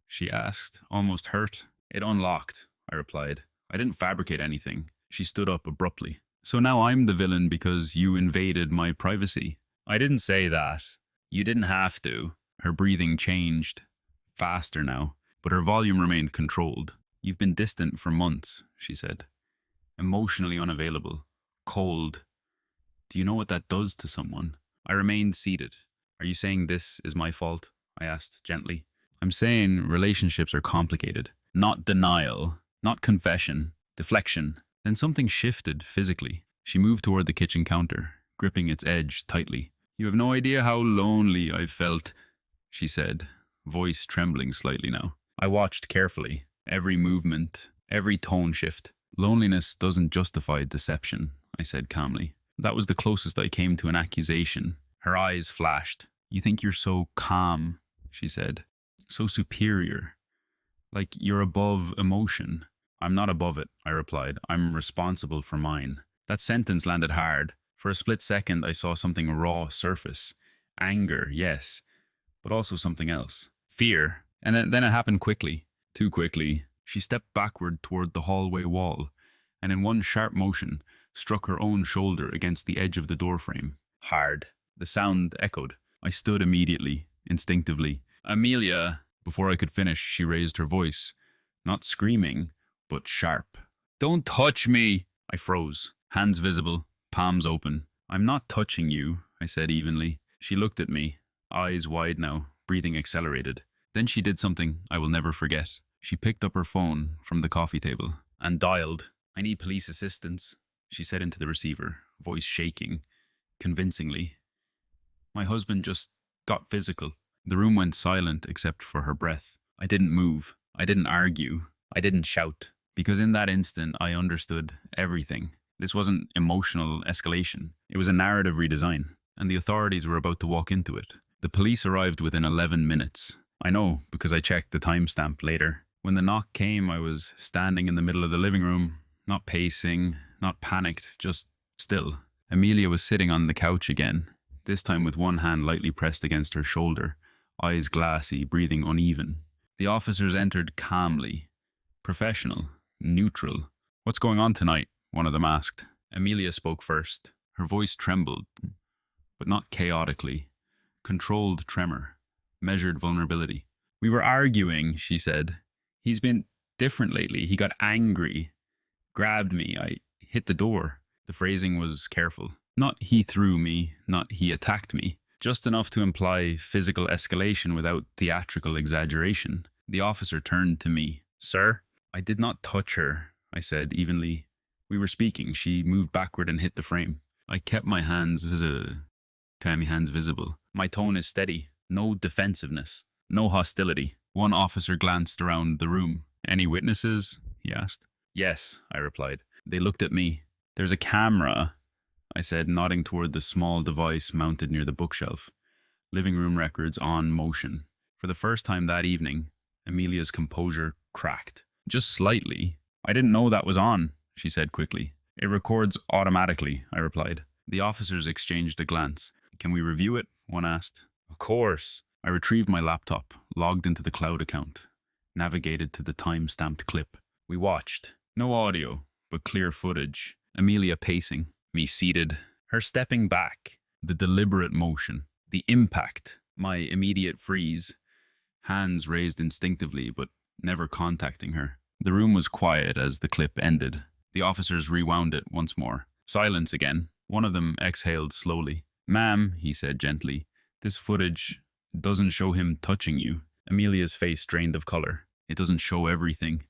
She asked, almost hurt. It unlocked, I replied. I didn't fabricate anything. She stood up abruptly. So now I'm the villain because you invaded my privacy. I didn't say that. You didn't have to. Her breathing changed. Faster now. But her volume remained controlled. You've been distant for months, she said. Emotionally unavailable. Cold. Do you know what that does to someone? I remained seated. Are you saying this is my fault? I asked gently. I'm saying relationships are complicated. Not denial, not confession, deflection. Then something shifted physically. She moved toward the kitchen counter, gripping its edge tightly. You have no idea how lonely I felt, she said, voice trembling slightly now. I watched carefully, every movement, every tone shift. Loneliness doesn't justify deception, I said calmly. That was the closest I came to an accusation. Her eyes flashed. You think you're so calm, she said. So superior. Like you're above emotion. I'm not above it, I replied. I'm responsible for mine. That sentence landed hard. For a split second, I saw something raw surface. Anger, yes, but also something else. Fear. And then it happened quickly. Too quickly. She stepped backward toward the hallway wall, and in one sharp motion, struck her own shoulder against the edge of the doorframe. Hard. The sound echoed. I stood immediately, instinctively. Amelia. Before I could finish, she raised her voice. Not screaming, but sharp. Don't touch me! I froze, hands visible, palms open. I'm not touching you, I said evenly. She looked at me, eyes wide now, breathing accelerated. Then she did something I will never forget. She picked up her phone from the coffee table and dialed. I need police assistance, she said into the receiver, voice shaking, convincingly. My husband just got physical. The room went silent except for her breath. I didn't move. I didn't argue. I didn't shout. Because in that instant, I understood everything. This wasn't emotional escalation. It was a narrative redesign, and the authorities were about to walk into it. The police arrived within 11 minutes. I know, because I checked the timestamp later. When the knock came, I was standing in the middle of the living room, not pacing, not panicked, just still. Amelia was sitting on the couch again, this time with one hand lightly pressed against her shoulder, eyes glassy, breathing uneven. The officers entered calmly, professional, neutral. What's going on tonight? One of them asked. Amelia spoke first. Her voice trembled, but not chaotically. Controlled tremor, measured vulnerability. We were arguing, she said. He's been different lately. He got angry, grabbed me. I hit the door. The phrasing was careful. Not he threw me, not he attacked me. Just enough to imply physical escalation without theatrical exaggeration. The officer turned to me. Sir? I did not touch her, I said evenly. We were speaking. She moved backward and hit the frame. I kept my hands visible. My tone is steady. No defensiveness. No hostility. One officer glanced around the room. Any witnesses? He asked. Yes, I replied. They looked at me. There's a camera, I said, nodding toward the small device mounted near the bookshelf. Living room records on motion. For the first time that evening, Amelia's composure cracked. Just slightly. I didn't know that was on, she said quickly. It records automatically, I replied. The officers exchanged a glance. Can we review it? One asked. Of course. I retrieved my laptop, logged into the cloud account, navigated to the time-stamped clip. We watched. No audio, but clear footage. Amelia pacing, me seated, her stepping back, the deliberate motion, the impact, my immediate freeze, hands raised instinctively but never contacting her. The room was quiet as the clip ended. The officers rewound it once more. Silence again. One of them exhaled slowly. Ma'am, he said gently, this footage doesn't show him touching you. Amelia's face drained of color. It doesn't show everything,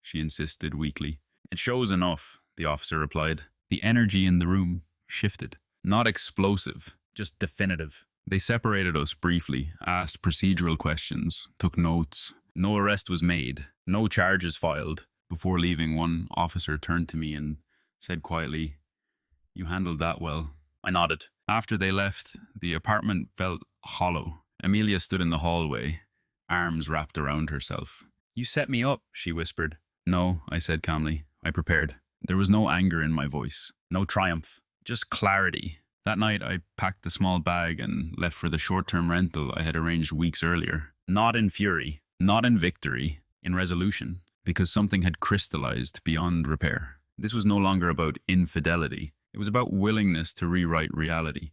she insisted weakly. It shows enough, the officer replied. The energy in the room shifted. Not explosive, just definitive. They separated us briefly, asked procedural questions, took notes. No arrest was made, no charges filed. Before leaving, one officer turned to me and said quietly, "You handled that well." I nodded. After they left, the apartment felt hollow. Amelia stood in the hallway, arms wrapped around herself. "You set me up," she whispered. "No," I said calmly. I prepared. There was no anger in my voice, no triumph, just clarity. That night, I packed the small bag and left for the short-term rental I had arranged weeks earlier. Not in fury, not in victory, in resolution, because something had crystallized beyond repair. This was no longer about infidelity. It was about willingness to rewrite reality,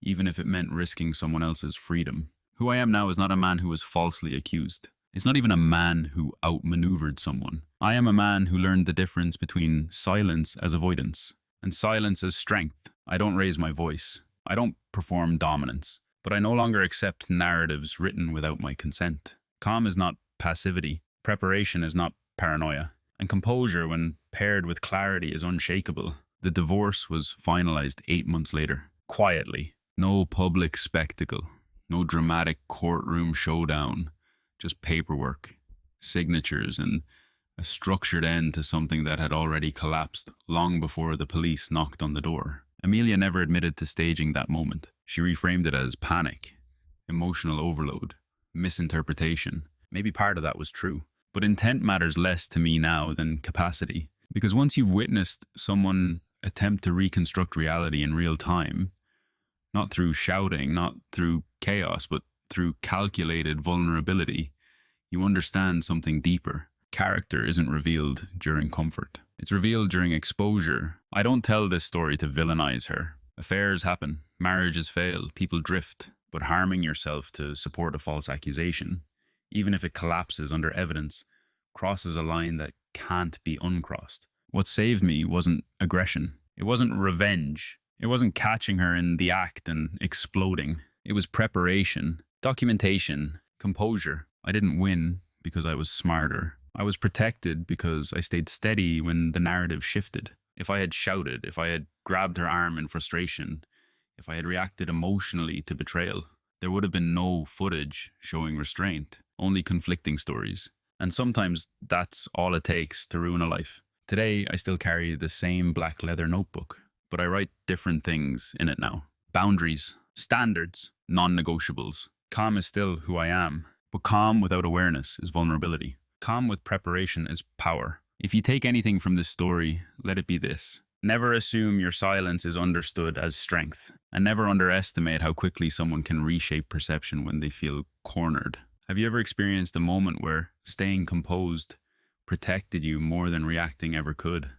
even if it meant risking someone else's freedom. Who I am now is not a man who was falsely accused. It's not even a man who outmaneuvered someone. I am a man who learned the difference between silence as avoidance and silence as strength. I don't raise my voice. I don't perform dominance. But I no longer accept narratives written without my consent. Calm is not passivity. Preparation is not paranoia. And composure, when paired with clarity, is unshakable. The divorce was finalized 8 months later, quietly. No public spectacle. No dramatic courtroom showdown. Just paperwork, signatures, and a structured end to something that had already collapsed long before the police knocked on the door. Amelia never admitted to staging that moment. She reframed it as panic, emotional overload, misinterpretation. Maybe part of that was true. But intent matters less to me now than capacity. Because once you've witnessed someone attempt to reconstruct reality in real time, not through shouting, not through chaos, but through calculated vulnerability, you understand something deeper. Character isn't revealed during comfort. It's revealed during exposure. I don't tell this story to villainize her. Affairs happen, marriages fail, people drift. But harming yourself to support a false accusation, even if it collapses under evidence, crosses a line that can't be uncrossed. What saved me wasn't aggression. It wasn't revenge. It wasn't catching her in the act and exploding. It was preparation, documentation, composure. I didn't win because I was smarter. I was protected because I stayed steady when the narrative shifted. If I had shouted, if I had grabbed her arm in frustration, if I had reacted emotionally to betrayal, there would have been no footage showing restraint, only conflicting stories. And sometimes that's all it takes to ruin a life. Today, I still carry the same black leather notebook, but I write different things in it now. Boundaries, standards, non-negotiables. Calm is still who I am, but calm without awareness is vulnerability. Calm with preparation is power. If you take anything from this story, let it be this. Never assume your silence is understood as strength, and never underestimate how quickly someone can reshape perception when they feel cornered. Have you ever experienced a moment where staying composed protected you more than reacting ever could?